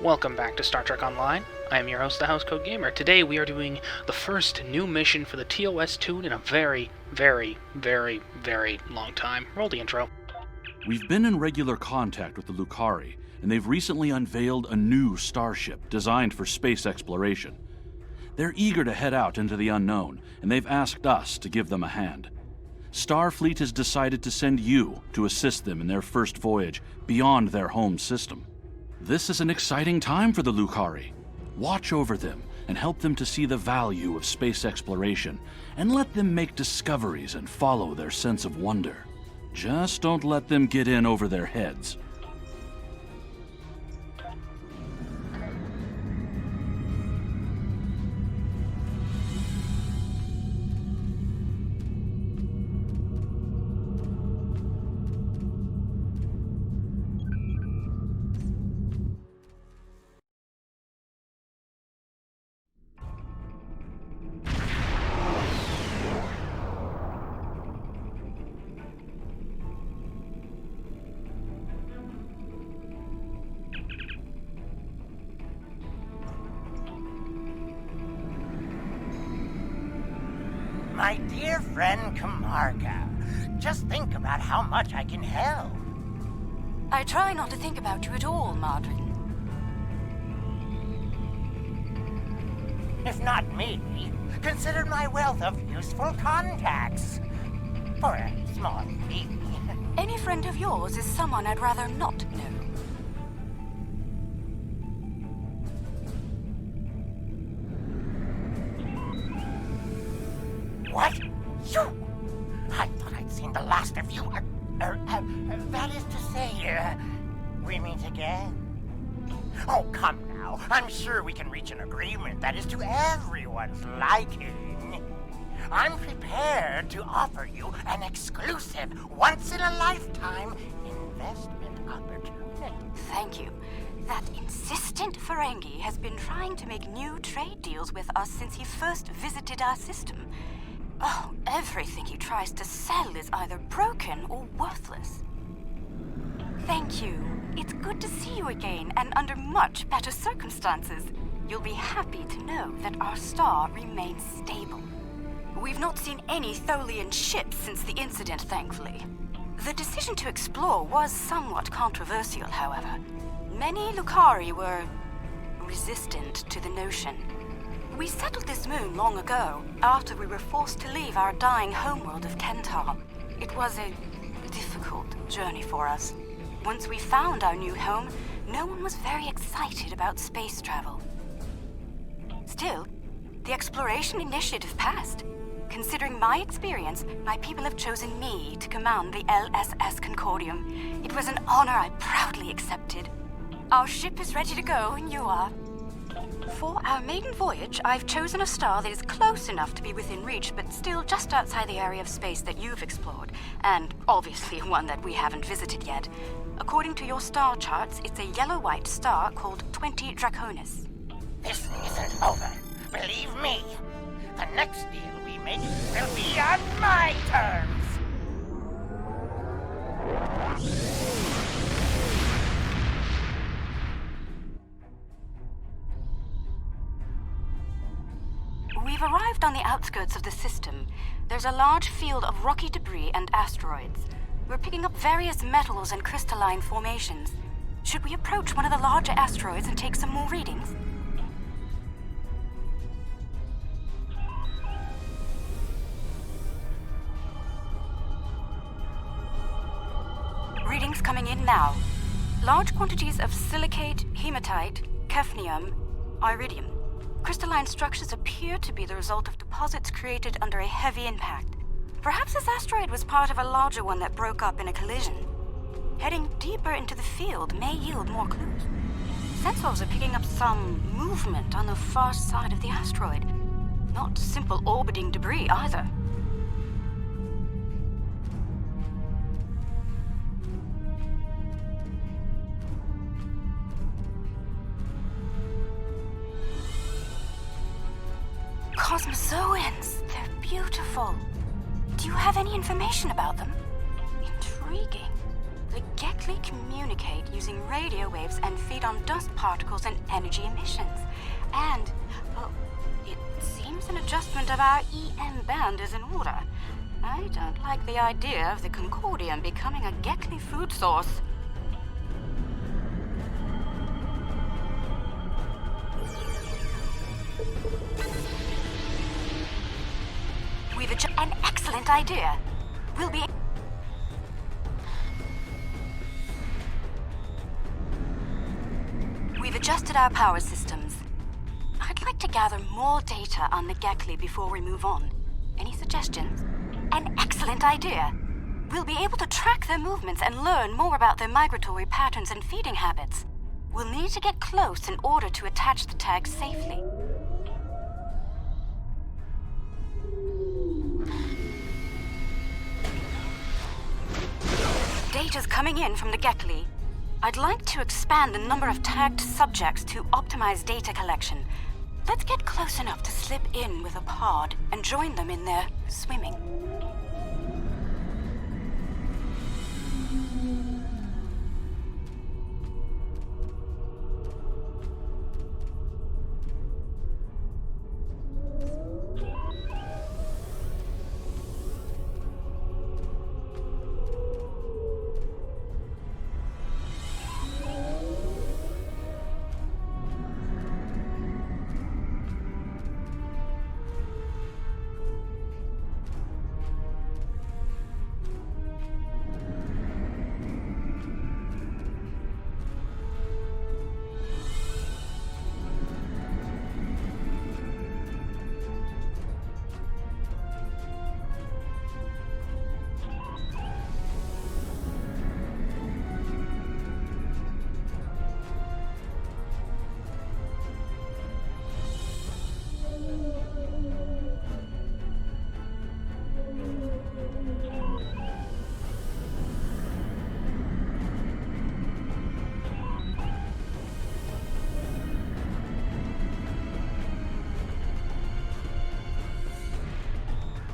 Welcome back to Star Trek Online. I am your host, the Housecoat Gamer. Today we are doing the first new mission for the TOS tune in a very, very, very, very long time. Roll the intro. We've been in regular contact with the Lucari, and they've recently unveiled a new starship designed for space exploration. They're eager to head out into the unknown, and they've asked us to give them a hand. Starfleet has decided to send you to assist them in their first voyage beyond their home system. This is an exciting time for the Lucari. Watch over them and help them to see the value of space exploration, and let them make discoveries and follow their sense of wonder. Just don't let them get in over their heads. My dear friend Kamarka, just think about how much I can help. I try not to think about you at all, Margaret. If not me, consider my wealth of useful contacts. For a small fee. Any friend of yours is someone I'd rather not know. What? You? I thought I'd seen the last of you. That is to say, we meet again? Oh, come now. I'm sure we can reach an agreement that is to everyone's liking. I'm prepared to offer you an exclusive, once-in-a-lifetime investment opportunity. Thank you. That insistent Ferengi has been trying to make new trade deals with us since he first visited our system. Oh, everything he tries to sell is either broken or worthless. Thank you. It's good to see you again, and under much better circumstances. You'll be happy to know that our star remains stable. We've not seen any Tholian ships since the incident, thankfully. The decision to explore was somewhat controversial, however. Many Lucari were resistant to the notion. We settled this moon long ago, after we were forced to leave our dying homeworld of Kentar. It was a difficult journey for us. Once we found our new home, no one was very excited about space travel. Still, the exploration initiative passed. Considering my experience, my people have chosen me to command the LSS Concordium. It was an honor I proudly accepted. Our ship is ready to go, and you are. For our maiden voyage, I've chosen a star that is close enough to be within reach, but still just outside the area of space that you've explored, and obviously one that we haven't visited yet. According to your star charts, it's a yellow-white star called 20 Draconis. This isn't over. Believe me, the next deal we make will be on my terms. We've arrived on the outskirts of the system. There's a large field of rocky debris and asteroids. We're picking up various metals and crystalline formations. Should we approach one of the larger asteroids and take some more readings? Readings coming in now. Large quantities of silicate, hematite, hafnium, iridium. Crystalline structures appear to be the result of deposits created under a heavy impact. Perhaps this asteroid was part of a larger one that broke up in a collision. Heading deeper into the field may yield more clues. Sensors are picking up some movement on the far side of the asteroid. Not simple orbiting debris either. Cosmozoans! They're beautiful. Do you have any information about them? Intriguing. The Gekli communicate using radio waves and feed on dust particles and energy emissions. And, well, it seems an adjustment of our EM band is in order. I don't like the idea of the Concordium becoming a Gekli food source. We've an excellent idea. We'll be... We've adjusted our power systems. I'd like to gather more data on the Gekli before we move on. Any suggestions? An excellent idea. We'll be able to track their movements and learn more about their migratory patterns and feeding habits. We'll need to get close in order to attach the tag safely. Data's coming in from the Gekli. I'd like to expand the number of tagged subjects to optimize data collection. Let's get close enough to slip in with a pod and join them in their swimming.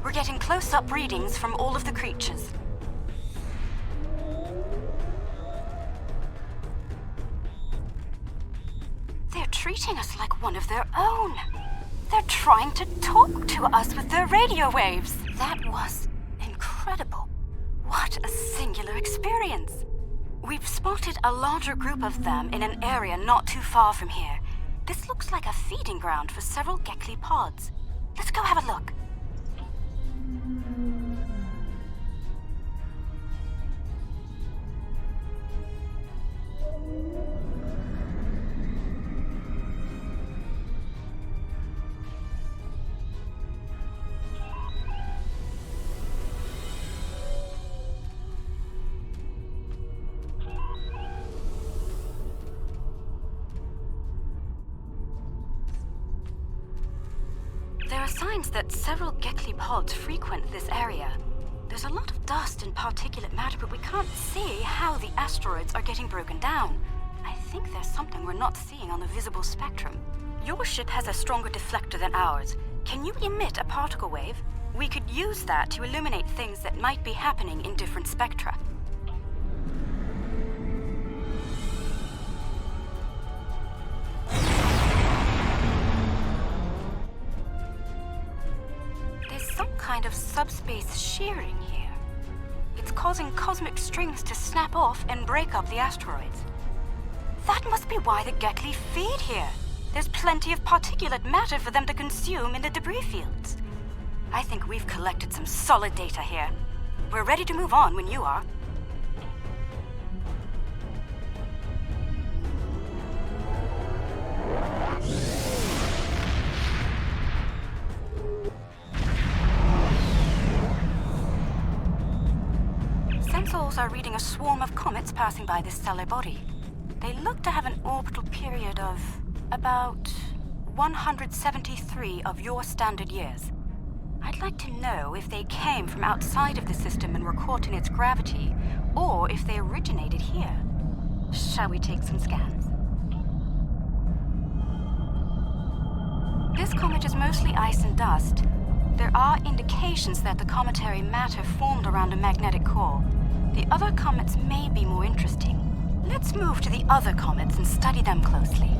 We're getting close-up readings from all of the creatures. They're treating us like one of their own. They're trying to talk to us with their radio waves. That was incredible. What a singular experience. We've spotted a larger group of them in an area not too far from here. This looks like a feeding ground for several Gekli pods. Let's go have a look. There are signs that several Gekli pods frequent this area. There's a lot of dust and particulate matter, but we can't see how the asteroids are getting broken down. I think there's something we're not seeing on the visible spectrum. Your ship has a stronger deflector than ours. Can you emit a particle wave? We could use that to illuminate things that might be happening in different spectra. Kind of subspace shearing here. It's causing cosmic strings to snap off and break up the asteroids. That must be why the Gekli feed here. There's plenty of particulate matter for them to consume in the debris fields. I think we've collected some solid data here. We're ready to move on when you are. Sensors are reading a swarm of comets passing by this stellar body. They look to have an orbital period of about 173 of your standard years. I'd like to know if they came from outside of the system and were caught in its gravity, or if they originated here. Shall we take some scans? This comet is mostly ice and dust. There are indications that the cometary matter formed around a magnetic core. The other comets may be more interesting. Let's move to the other comets and study them closely.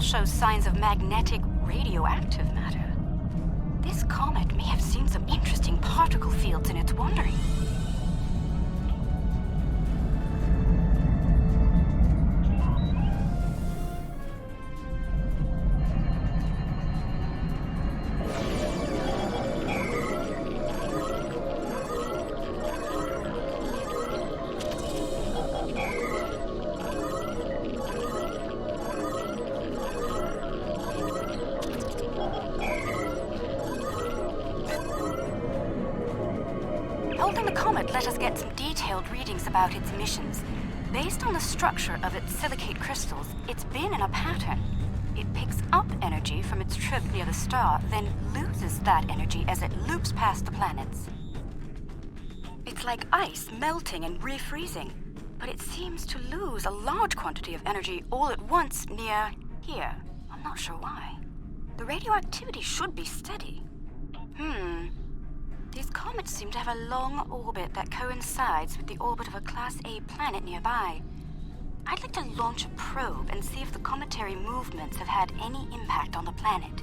Shows signs of magnetic radioactive matter. This comet may have seen some interesting particle fields in its wandering. Holding the comet let us get some detailed readings about its emissions. Based on the structure of its silicate crystals, it's been in a pattern. It picks up energy from its trip near the star, then loses that energy as it loops past the planets. It's like ice melting and refreezing, but it seems to lose a large quantity of energy all at once near here. I'm not sure why. The radioactivity should be steady. These comets seem to have a long orbit that coincides with the orbit of a Class A planet nearby. I'd like to launch a probe and see if the cometary movements have had any impact on the planet.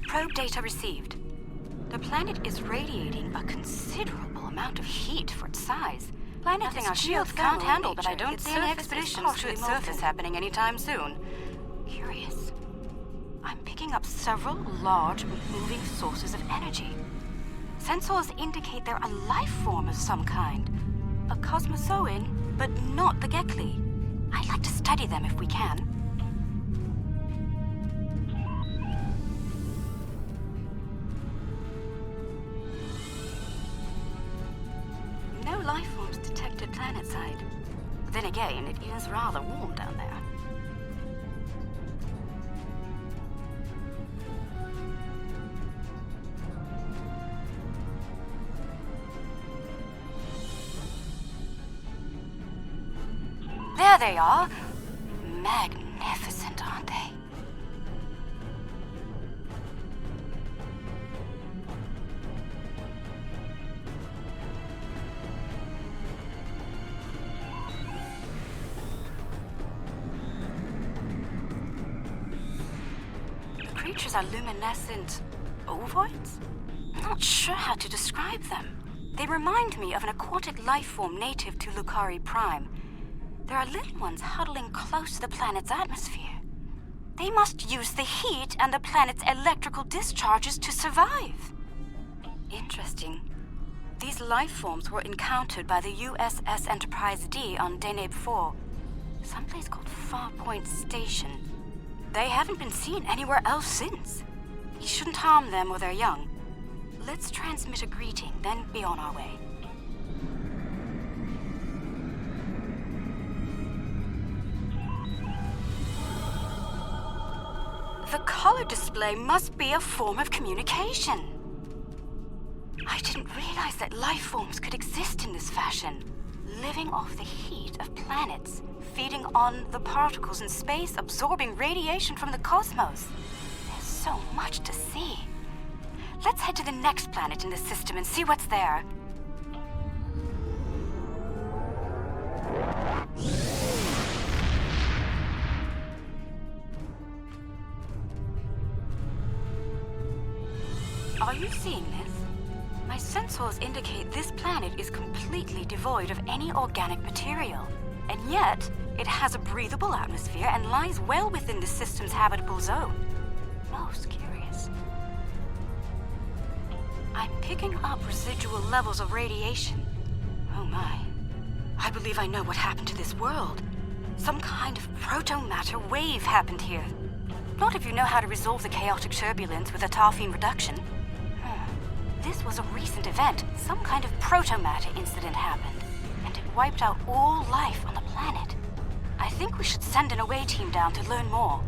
Probe data received. The planet is radiating a considerable amount of heat for its size. Nothing our shields can't handle, but I don't see any expeditions to its surface happening anytime soon. Curious. I'm picking up several large, moving sources of energy. Sensors indicate they're a life form of some kind. A cosmozoan, but not the Gekli. I'd like to study them if we can. No life forms detected planetside. Then again, it is rather warm down there. There they are. Magnificent, aren't they? The creatures are luminescent ovoids? I'm not sure how to describe them. They remind me of an aquatic life form native to Lucari Prime. There are little ones huddling close to the planet's atmosphere. They must use the heat and the planet's electrical discharges to survive. Interesting. These life forms were encountered by the USS Enterprise D on Deneb 4, someplace called Farpoint Station. They haven't been seen anywhere else since. You shouldn't harm them or their young. Let's transmit a greeting, then be on our way. The color display must be a form of communication. I didn't realize that life forms could exist in this fashion, living off the heat of planets, feeding on the particles in space, absorbing radiation from the cosmos. There's so much to see. Let's head to the next planet in the system and see what's there. Are you seeing this? My sensors indicate this planet is completely devoid of any organic material, and yet it has a breathable atmosphere and lies well within the system's habitable zone. Most curious. I'm picking up residual levels of radiation. Oh my. I believe I know what happened to this world. Some kind of proto-matter wave happened here. Not if you know how to resolve the chaotic turbulence with a tarfine reduction. This was a recent event. Some kind of proto-matter incident happened, and it wiped out all life on the planet. I think we should send an away team down to learn more.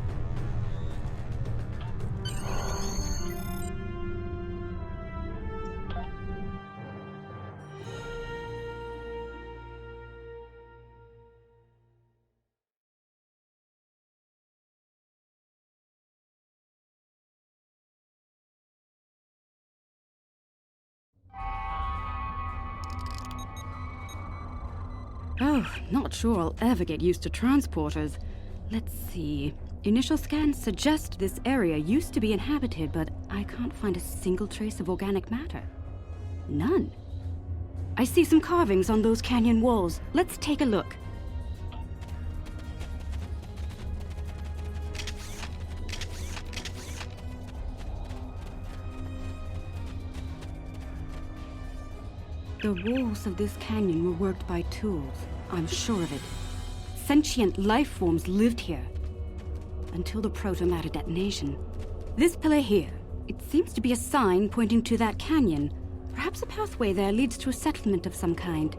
Oh, not sure I'll ever get used to transporters. Let's see. Initial scans suggest this area used to be inhabited, but I can't find a single trace of organic matter. None. I see some carvings on those canyon walls. Let's take a look. The walls of this canyon were worked by tools. I'm sure of it. Sentient life forms lived here. Until the proto-matter detonation. This pillar here, it seems to be a sign pointing to that canyon. Perhaps a pathway there leads to a settlement of some kind.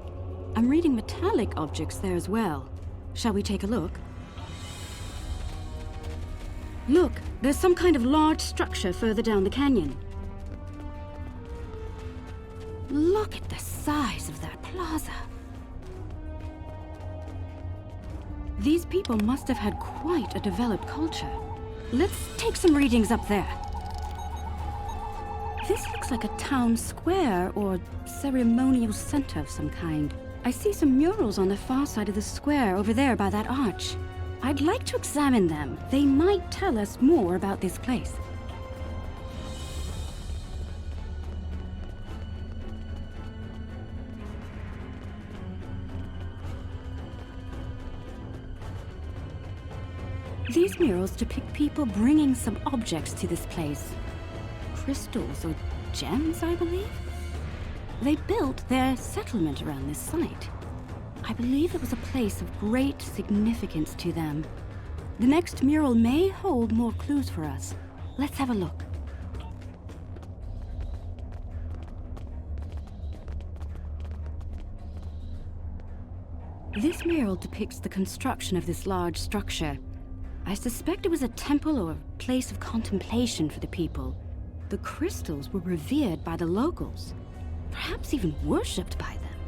I'm reading metallic objects there as well. Shall we take a look? Look, there's some kind of large structure further down the canyon. Look at the size of that plaza. These people must have had quite a developed culture. Let's take some readings up there. This looks like a town square or ceremonial center of some kind. I see some murals on the far side of the square over there by that arch. I'd like to examine them. They might tell us more about this place. These murals depict people bringing some objects to this place. Crystals or gems, I believe? They built their settlement around this site. I believe it was a place of great significance to them. The next mural may hold more clues for us. Let's have a look. This mural depicts the construction of this large structure. I suspect it was a temple or a place of contemplation for the people. The crystals were revered by the locals, perhaps even worshipped by them.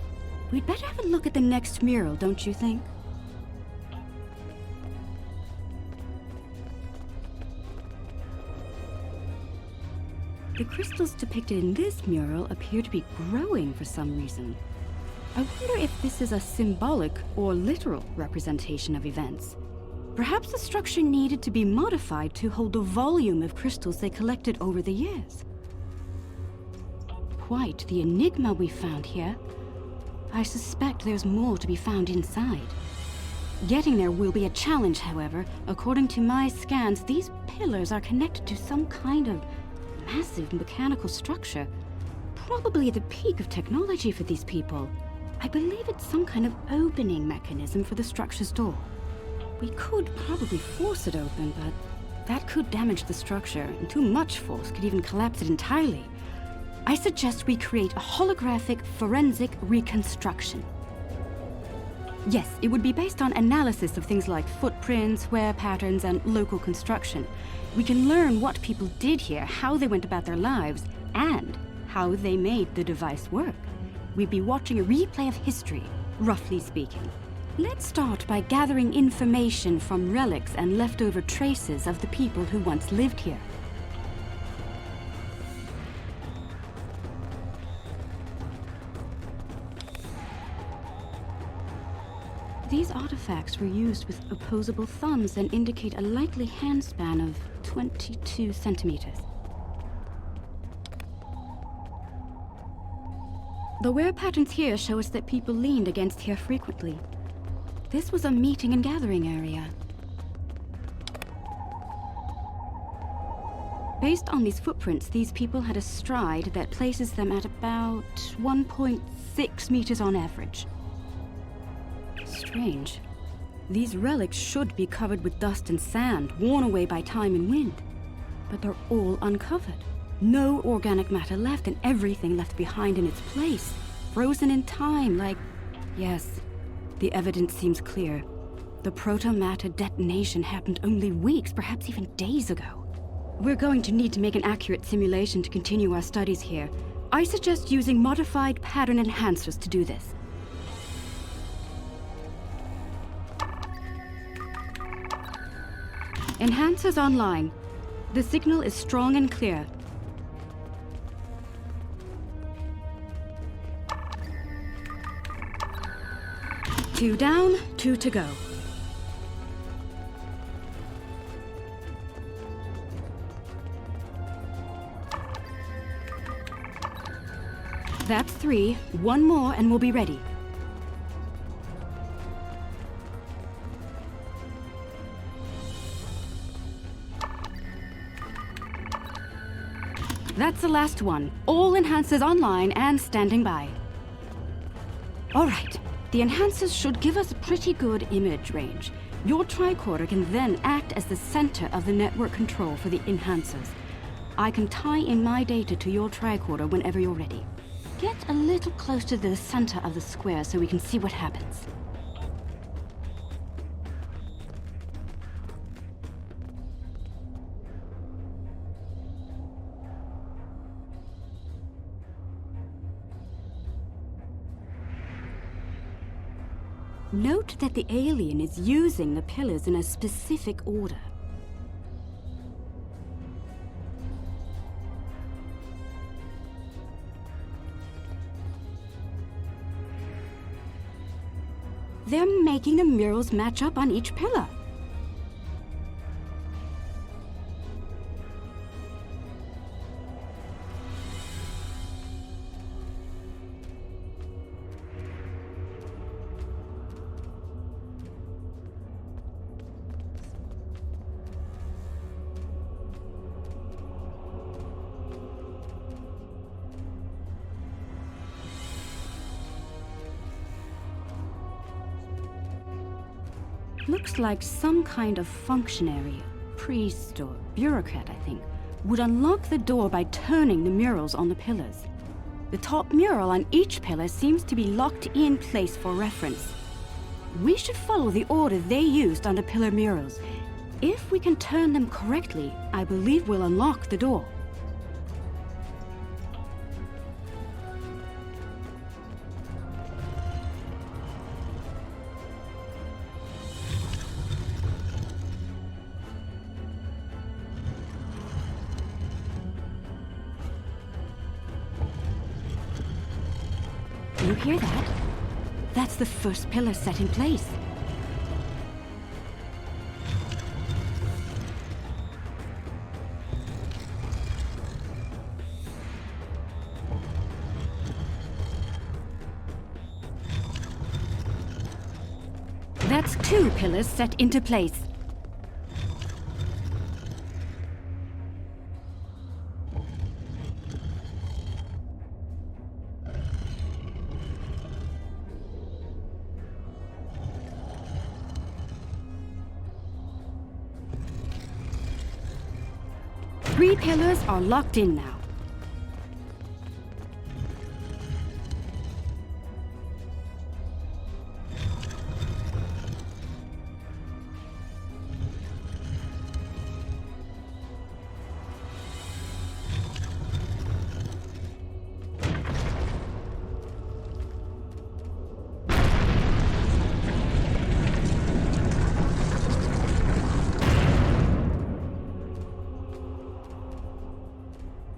We'd better have a look at the next mural, don't you think? The crystals depicted in this mural appear to be growing for some reason. I wonder if this is a symbolic or literal representation of events. Perhaps the structure needed to be modified to hold the volume of crystals they collected over the years. Quite the enigma we found here. I suspect there's more to be found inside. Getting there will be a challenge, however. According to my scans, these pillars are connected to some kind of massive mechanical structure. Probably the peak of technology for these people. I believe it's some kind of opening mechanism for the structure's door. We could probably force it open, but that could damage the structure, and too much force could even collapse it entirely. I suggest we create a holographic forensic reconstruction. Yes, it would be based on analysis of things like footprints, wear patterns, and local construction. We can learn what people did here, how they went about their lives, and how they made the device work. We'd be watching a replay of history, roughly speaking. Let's start by gathering information from relics and leftover traces of the people who once lived here. These artifacts were used with opposable thumbs and indicate a likely handspan of 22 centimeters. The wear patterns here show us that people leaned against here frequently. This was a meeting and gathering area. Based on these footprints, these people had a stride that places them at about 1.6 meters on average. Strange. These relics should be covered with dust and sand, worn away by time and wind. But they're all uncovered. No organic matter left, and everything left behind in its place. Frozen in time, like... Yes, the evidence seems clear. The proto-matter detonation happened only weeks, perhaps even days ago. We're going to need to make an accurate simulation to continue our studies here. I suggest using modified pattern enhancers to do this. Enhancers online. The signal is strong and clear. Two down, 2 to go. That's 3. 1 more and we'll be ready. That's the last one. All enhancers online and standing by. All right. The enhancers should give us a pretty good image range. Your tricorder can then act as the center of the network control for the enhancers. I can tie in my data to your tricorder whenever you're ready. Get a little close to the center of the square so we can see what happens. Note that the alien is using the pillars in a specific order. They're making the murals match up on each pillar. Looks like some kind of functionary, priest or bureaucrat, I think, would unlock the door by turning the murals on the pillars. The top mural on each pillar seems to be locked in place for reference. We should follow the order they used on the pillar murals. If we can turn them correctly, I believe we'll unlock the door. You hear that? That's the first pillar set in place. That's 2 pillars set into place. Three pillars are locked in now.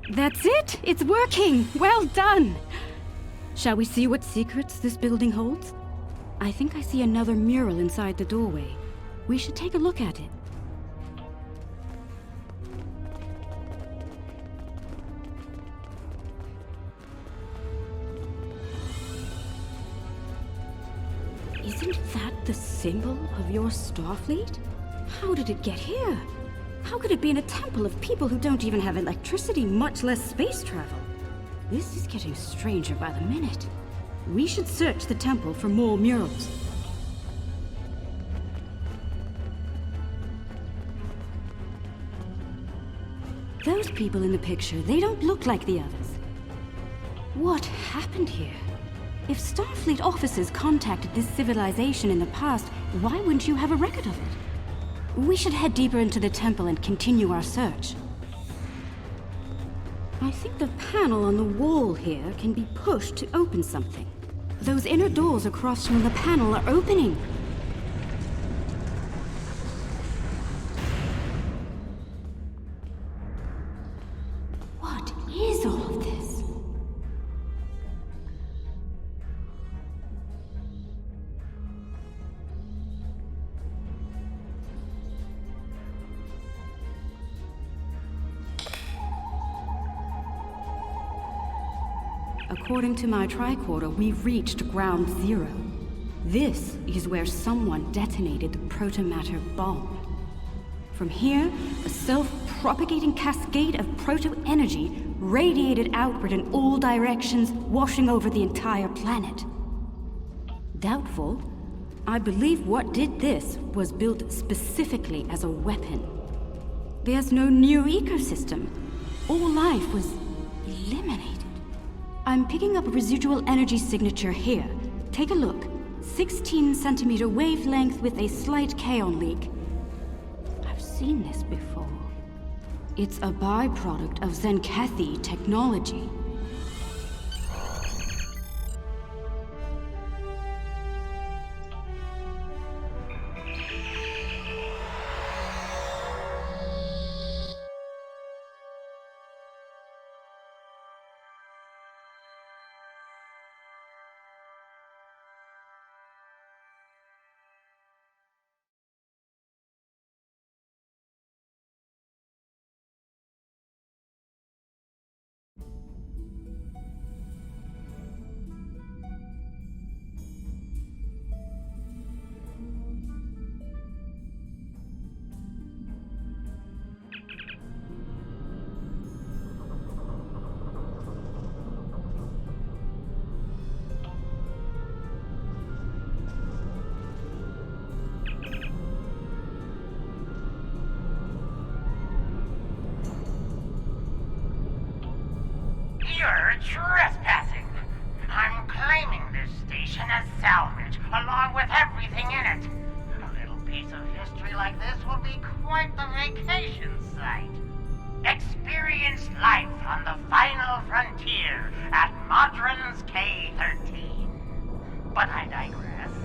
That's it! It's working! Well done! Shall we see what secrets this building holds? I think I see another mural inside the doorway. We should take a look at it. Isn't that the symbol of your Starfleet? How did it get here? How could it be in a temple of people who don't even have electricity, much less space travel? This is getting stranger by the minute. We should search the temple for more murals. Those people in the picture, they don't look like the others. What happened here? If Starfleet officers contacted this civilization in the past, why wouldn't you have a record of it? We should head deeper into the temple and continue our search. I think the panel on the wall here can be pushed to open something. Those inner doors across from the panel are opening. What is all of this? According to my tricorder, we've reached ground zero. This is where someone detonated the protomatter bomb. From here, a self-propagating cascade of proto-energy radiated outward in all directions, washing over the entire planet. Doubtful. I believe what did this was built specifically as a weapon. There's no new ecosystem. All life was eliminated. I'm picking up a residual energy signature here. Take a look. 16 centimeter wavelength with a slight kaon leak. I've seen this before. It's a byproduct of Zenkethi technology. You're trespassing. I'm claiming this station as salvage, along with everything in it. A little piece of history like this will be quite the vacation site. Experience life on the final frontier at Modron's K-13. But I digress.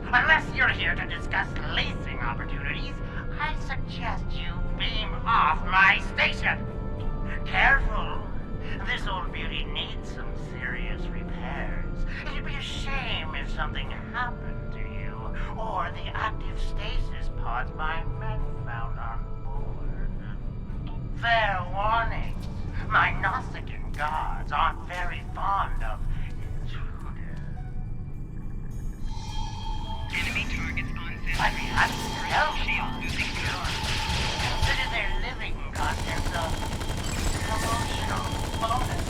Unless you're here to discuss leasing opportunities, I suggest you beam off my station. Careful. This old beauty needs some serious repairs. It'd be a shame if something happened to you, or the active stasis pods my men found on board. Fair warning, my Nausicaan gods aren't very fond of intruders. Enemy targets on set. I mean, that's consider their living contents of promotional bonus.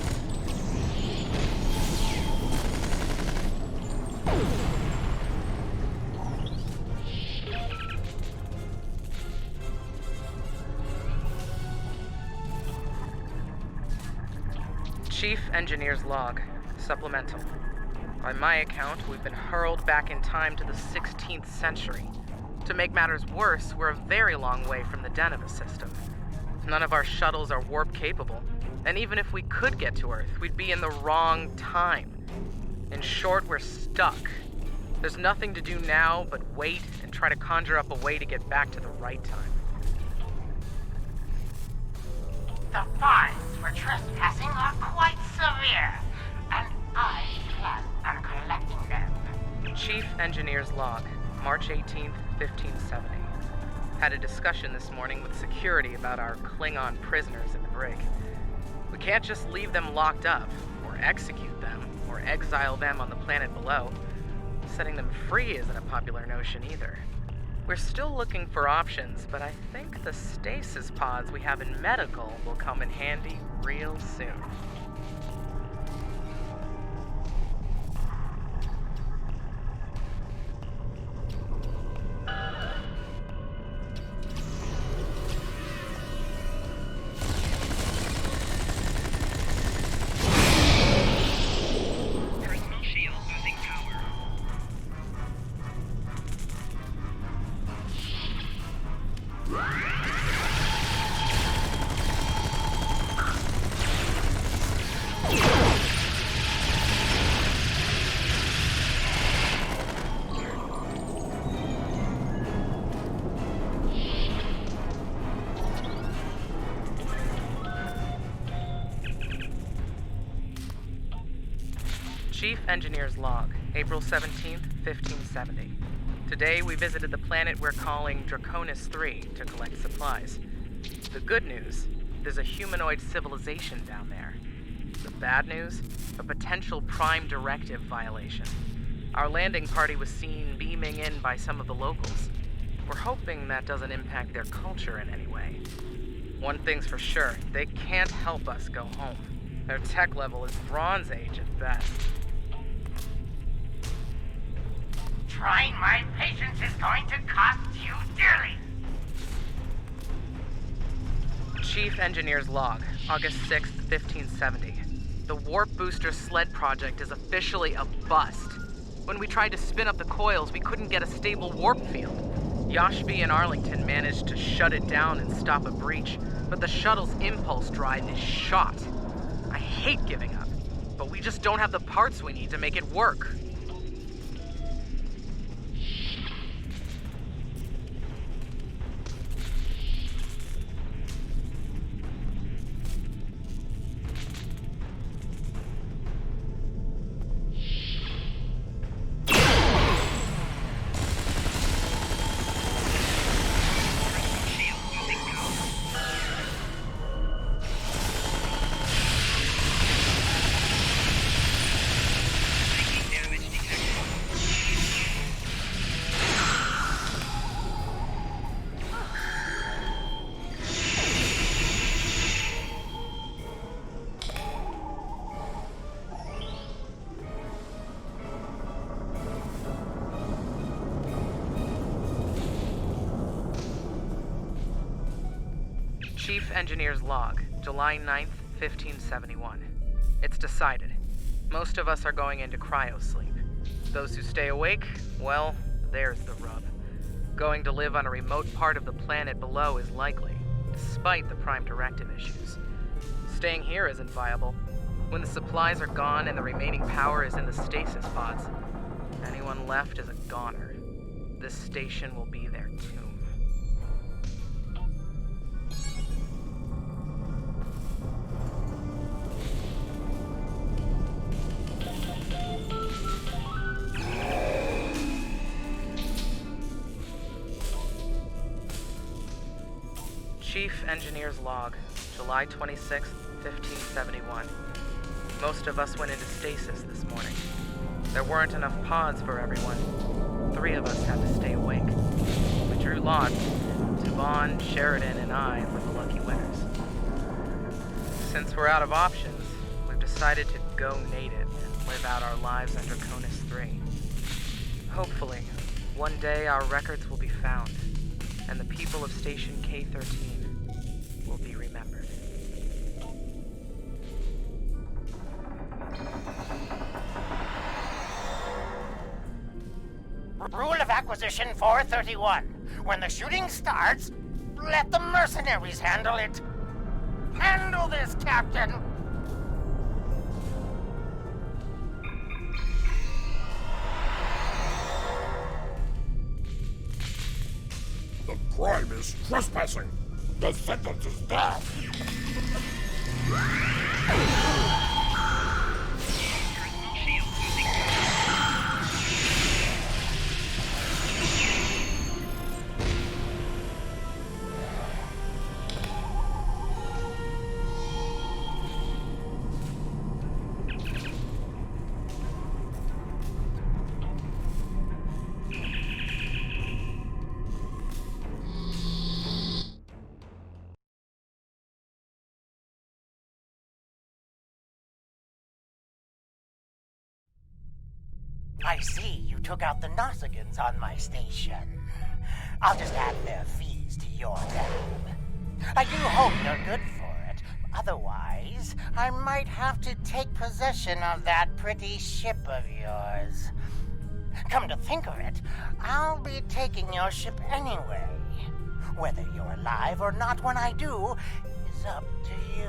Chief Engineer's Log. Supplemental. By my account, we've been hurled back in time to the 16th century. To make matters worse, we're a very long way from the Deneva system. None of our shuttles are warp capable, and even if we could get to Earth, we'd be in the wrong time. In short, we're stuck. There's nothing to do now but wait and try to conjure up a way to get back to the right time. The fines for trespassing are quite severe, and I plan on collecting them. Chief Engineer's Log, March 18th, 1570. Had a discussion this morning with security about our Klingon prisoners in the brig. We can't just leave them locked up, or execute them, or exile them on the planet below. Setting them free isn't a popular notion either. We're still looking for options, but I think the stasis pods we have in medical will come in handy real soon. Personal shield losing power. Chief Engineer's Log, April 17th, 1570. Today we visited the planet we're calling Draconis 3 to collect supplies. The good news, there's a humanoid civilization down there. The bad news, a potential Prime Directive violation. Our landing party was seen beaming in by some of the locals. We're hoping that doesn't impact their culture in any way. One thing's for sure, they can't help us go home. Their tech level is Bronze Age at best. Trying my patience is going to cost you dearly. Chief Engineer's Log, August 6th, 1570. The Warp Booster Sled project is officially a bust. When we tried to spin up the coils, we couldn't get a stable warp field. Yashby and Arlington managed to shut it down and stop a breach, but the shuttle's impulse drive is shot. I hate giving up, but we just don't have the parts we need to make it work. Chief Engineer's Log, July 9th, 1571. It's decided. Most of us are going into cryosleep. Those who stay awake, well, there's the rub. Going to live on a remote part of the planet below is likely, despite the Prime Directive issues. Staying here isn't viable. When the supplies are gone and the remaining power is in the stasis pods, anyone left is a goner. This station will be their tomb. Chief Engineer's Log, July 26th, 1571. Most of us went into stasis this morning. There weren't enough pods for everyone. 3 of us had to stay awake. We drew lots. Devron, Sheridan, and I were the lucky winners. Since we're out of options, we've decided to go native and live out our lives on Draconis 3. Hopefully, one day our records will be found, and the people of Station K-13 will be remembered. Rule of Acquisition 431. When the shooting starts, let the mercenaries handle it. Handle this, Captain! The crime is trespassing. The sentence is death. Personal shield losing power. I see you took out the Nausigans on my station. I'll just add their fees to your tab. I do hope you're good for it. Otherwise, I might have to take possession of that pretty ship of yours. Come to think of it, I'll be taking your ship anyway. Whether you're alive or not when I do is up to you.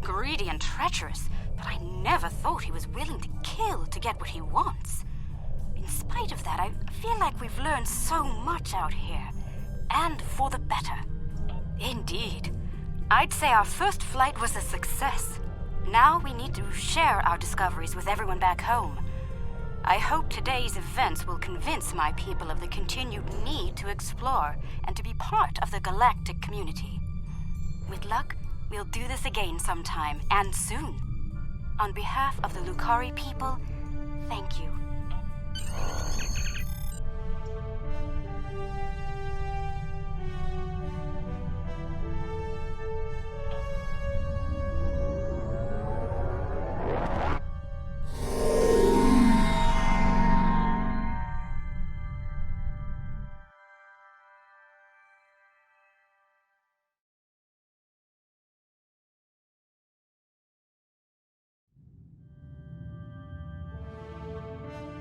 Greedy and treacherous, but I never thought he was willing to kill to get what he wants. In spite of that, I feel like we've learned so much out here, and for the better. Indeed. I'd say our first flight was a success. Now we need to share our discoveries with everyone back home. I hope today's events will convince my people of the continued need to explore and to be part of the galactic community. With luck, we'll do this again sometime, and soon. On behalf of the Lucari people, thank you.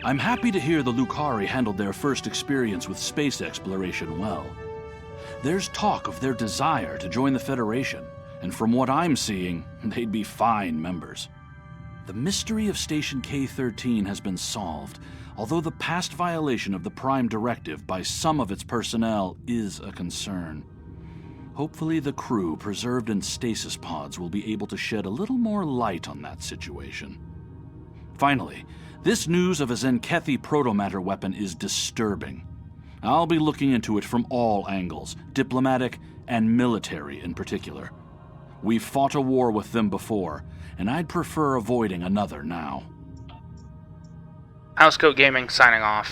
I'm happy to hear the Lucari handled their first experience with space exploration well. There's talk of their desire to join the Federation, and from what I'm seeing, they'd be fine members. The mystery of Station K-13 has been solved, although the past violation of the Prime Directive by some of its personnel is a concern. Hopefully the crew preserved in stasis pods will be able to shed a little more light on that situation. Finally, this news of a Zenkethi protomatter weapon is disturbing. I'll be looking into it from all angles, diplomatic and military in particular. We've fought a war with them before, and I'd prefer avoiding another now. Housecoat Gaming signing off.